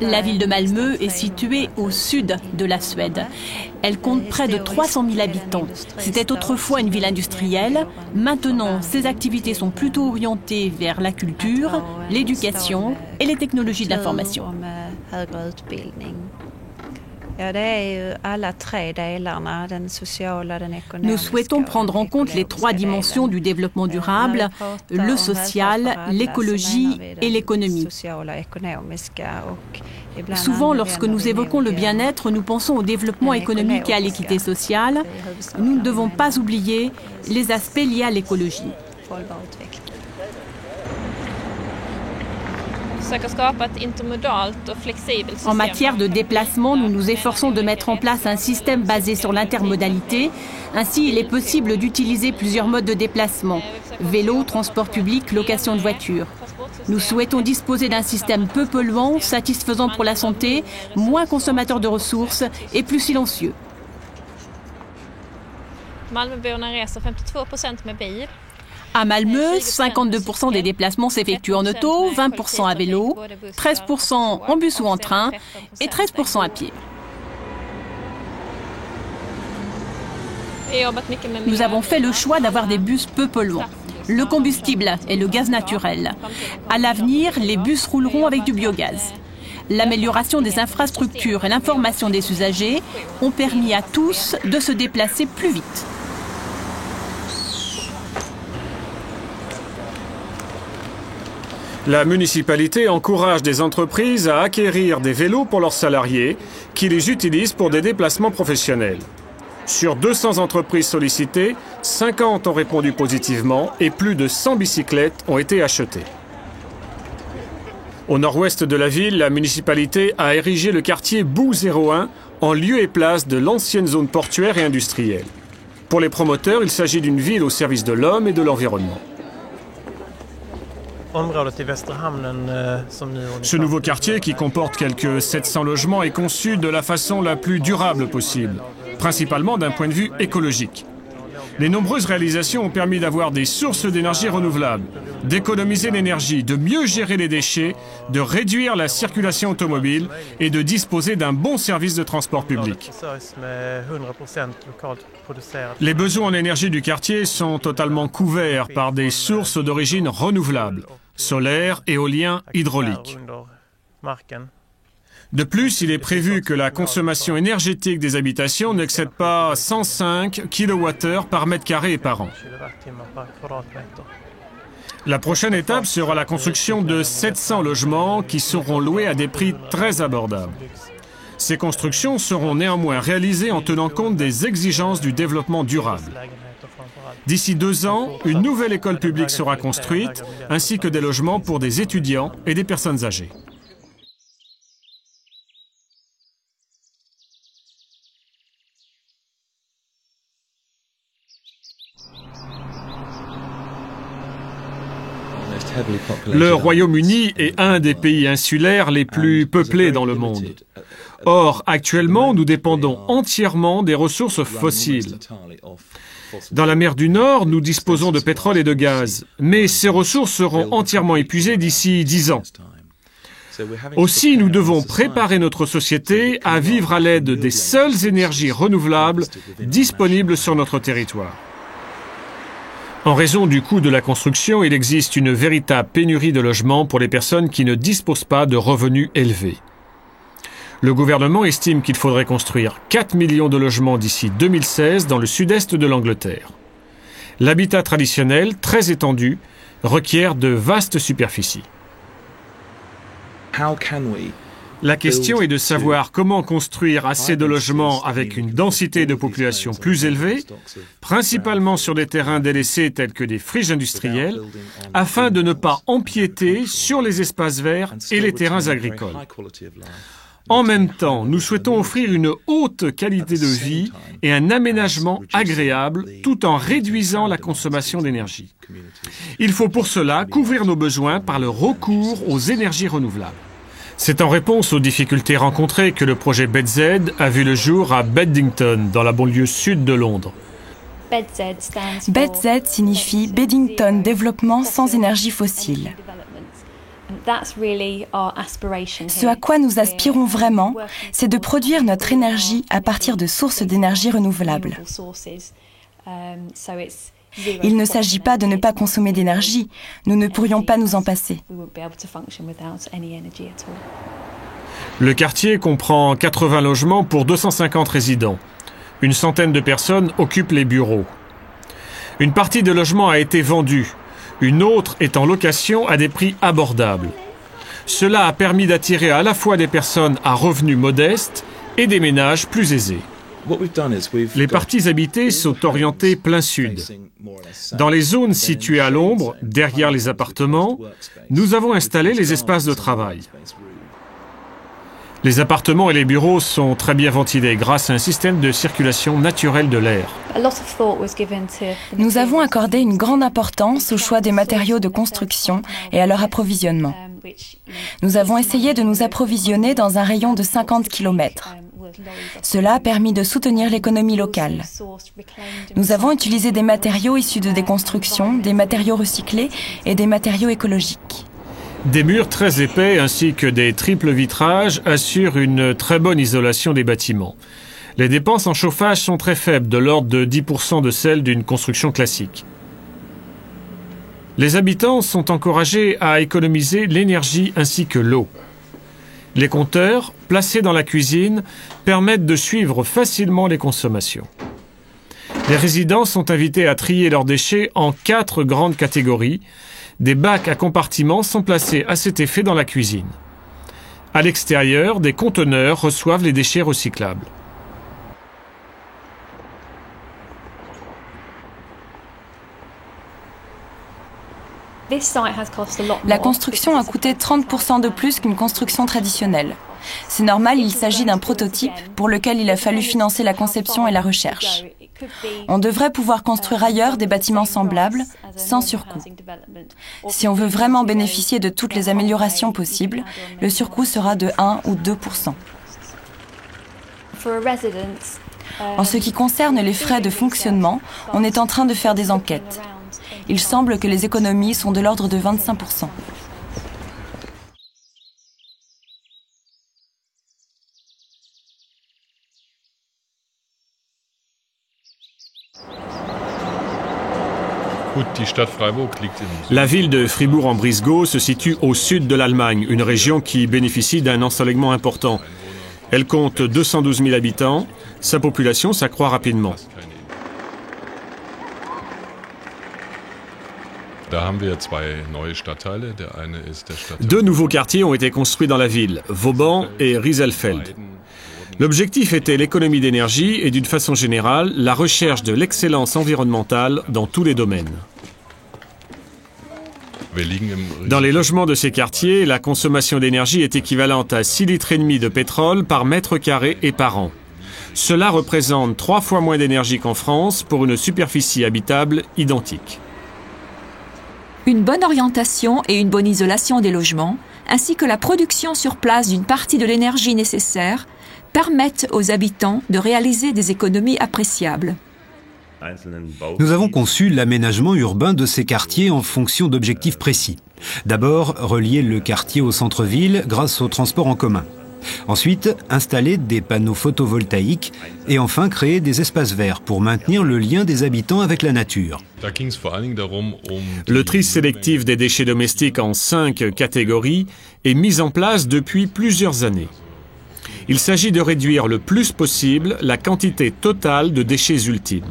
La ville de Malmö est située au sud de la Suède. Elle compte près de 300 000 habitants. C'était autrefois une ville industrielle. Maintenant, ses activités sont plutôt orientées vers la culture, l'éducation et les technologies de l'information. Nous souhaitons prendre en compte les trois dimensions du développement durable, le social, l'écologie et l'économie. Souvent, lorsque nous évoquons le bien-être, nous pensons au développement économique et à l'équité sociale. Nous ne devons pas oublier les aspects liés à l'écologie. En matière de déplacement, nous nous efforçons de mettre en place un système basé sur l'intermodalité. Ainsi, il est possible d'utiliser plusieurs modes de déplacement: vélo, transport public, location de voiture. Nous souhaitons disposer d'un système peu polluant, satisfaisant pour la santé, moins consommateur de ressources et plus silencieux. À Malmö, 52% des déplacements s'effectuent en auto, 20% à vélo, 13% en bus ou en train et 13% à pied. Nous avons fait le choix d'avoir des bus peu polluants. Le combustible est le gaz naturel. À l'avenir, les bus rouleront avec du biogaz. L'amélioration des infrastructures et l'information des usagers ont permis à tous de se déplacer plus vite. La municipalité encourage des entreprises à acquérir des vélos pour leurs salariés qui les utilisent pour des déplacements professionnels. Sur 200 entreprises sollicitées, 50 ont répondu positivement et plus de 100 bicyclettes ont été achetées. Au nord-ouest de la ville, la municipalité a érigé le quartier Bou 01 en lieu et place de l'ancienne zone portuaire et industrielle. Pour les promoteurs, il s'agit d'une ville au service de l'homme et de l'environnement. Ce nouveau quartier, qui comporte quelques 700 logements, est conçu de la façon la plus durable possible, principalement d'un point de vue écologique. Les nombreuses réalisations ont permis d'avoir des sources d'énergie renouvelables, d'économiser l'énergie, de mieux gérer les déchets, de réduire la circulation automobile et de disposer d'un bon service de transport public. Les besoins en énergie du quartier sont totalement couverts par des sources d'origine renouvelable: solaire, éolien, hydraulique. De plus, il est prévu que la consommation énergétique des habitations n'excède pas 105 kWh par mètre carré et par an. La prochaine étape sera la construction de 700 logements qui seront loués à des prix très abordables. Ces constructions seront néanmoins réalisées en tenant compte des exigences du développement durable. D'ici 2 ans, une nouvelle école publique sera construite, ainsi que des logements pour des étudiants et des personnes âgées. Le Royaume-Uni est un des pays insulaires les plus peuplés dans le monde. Or, actuellement, nous dépendons entièrement des ressources fossiles. Dans la mer du Nord, nous disposons de pétrole et de gaz, mais ces ressources seront entièrement épuisées d'ici 10 ans. Aussi, nous devons préparer notre société à vivre à l'aide des seules énergies renouvelables disponibles sur notre territoire. En raison du coût de la construction, il existe une véritable pénurie de logements pour les personnes qui ne disposent pas de revenus élevés. Le gouvernement estime qu'il faudrait construire 4 millions de logements d'ici 2016 dans le sud-est de l'Angleterre. L'habitat traditionnel, très étendu, requiert de vastes superficies. La question est de savoir comment construire assez de logements avec une densité de population plus élevée, principalement sur des terrains délaissés tels que des friches industrielles, afin de ne pas empiéter sur les espaces verts et les terrains agricoles. En même temps, nous souhaitons offrir une haute qualité de vie et un aménagement agréable tout en réduisant la consommation d'énergie. Il faut pour cela couvrir nos besoins par le recours aux énergies renouvelables. C'est en réponse aux difficultés rencontrées que le projet BEDZ a vu le jour à Beddington, dans la banlieue sud de Londres. BEDZ signifie Beddington Développement sans énergie fossile. Ce à quoi nous aspirons vraiment, c'est de produire notre énergie à partir de sources d'énergie renouvelables. Il ne s'agit pas de ne pas consommer d'énergie, nous ne pourrions pas nous en passer. Le quartier comprend 80 logements pour 250 résidents. Une centaine de personnes occupent les bureaux. Une partie des logements a été vendue. Une autre est en location à des prix abordables. Cela a permis d'attirer à la fois des personnes à revenus modestes et des ménages plus aisés. Les parties habitées sont orientées plein sud. Dans les zones situées à l'ombre, derrière les appartements, nous avons installé les espaces de travail. Les appartements et les bureaux sont très bien ventilés grâce à un système de circulation naturelle de l'air. Nous avons accordé une grande importance au choix des matériaux de construction et à leur approvisionnement. Nous avons essayé de nous approvisionner dans un rayon de 50 km. Cela a permis de soutenir l'économie locale. Nous avons utilisé des matériaux issus de déconstruction, des matériaux recyclés et des matériaux écologiques. Des murs très épais ainsi que des triples vitrages assurent une très bonne isolation des bâtiments. Les dépenses en chauffage sont très faibles, de l'ordre de 10% de celles d'une construction classique. Les habitants sont encouragés à économiser l'énergie ainsi que l'eau. Les compteurs, placés dans la cuisine, permettent de suivre facilement les consommations. Les résidents sont invités à trier leurs déchets en 4 grandes catégories. Des bacs à compartiments sont placés à cet effet dans la cuisine. À l'extérieur, des conteneurs reçoivent les déchets recyclables. La construction a coûté 30% de plus qu'une construction traditionnelle. C'est normal, il s'agit d'un prototype pour lequel il a fallu financer la conception et la recherche. On devrait pouvoir construire ailleurs des bâtiments semblables, sans surcoût. Si on veut vraiment bénéficier de toutes les améliorations possibles, le surcoût sera de 1 ou 2%. En ce qui concerne les frais de fonctionnement, on est en train de faire des enquêtes. Il semble que les économies sont de l'ordre de 25%. La ville de Fribourg-en-Brisgau se situe au sud de l'Allemagne, une région qui bénéficie d'un ensoleillement important. Elle compte 212 000 habitants. Sa population s'accroît rapidement. Deux nouveaux quartiers ont été construits dans la ville, Vauban et Rieselfeld. L'objectif était l'économie d'énergie et, d'une façon générale, la recherche de l'excellence environnementale dans tous les domaines. Dans les logements de ces quartiers, la consommation d'énergie est équivalente à 6,5 litres de pétrole par mètre carré et par an. Cela représente 3 fois moins d'énergie qu'en France pour une superficie habitable identique. Une bonne orientation et une bonne isolation des logements, ainsi que la production sur place d'une partie de l'énergie nécessaire, permettent aux habitants de réaliser des économies appréciables. Nous avons conçu l'aménagement urbain de ces quartiers en fonction d'objectifs précis. D'abord, relier le quartier au centre-ville grâce au transport en commun. Ensuite, installer des panneaux photovoltaïques et enfin créer des espaces verts pour maintenir le lien des habitants avec la nature. Le tri sélectif des déchets domestiques en 5 catégories est mis en place depuis plusieurs années. Il s'agit de réduire le plus possible la quantité totale de déchets ultimes.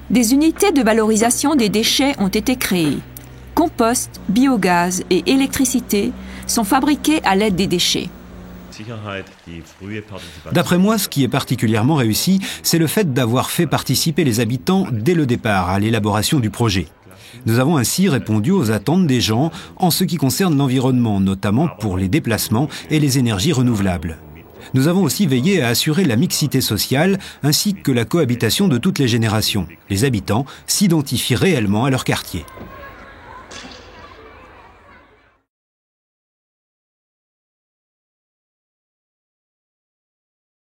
Des unités de valorisation des déchets ont été créées. Compost, biogaz et électricité sont fabriqués à l'aide des déchets. D'après moi, ce qui est particulièrement réussi, c'est le fait d'avoir fait participer les habitants dès le départ à l'élaboration du projet. Nous avons ainsi répondu aux attentes des gens en ce qui concerne l'environnement, notamment pour les déplacements et les énergies renouvelables. Nous avons aussi veillé à assurer la mixité sociale ainsi que la cohabitation de toutes les générations. Les habitants s'identifient réellement à leur quartier.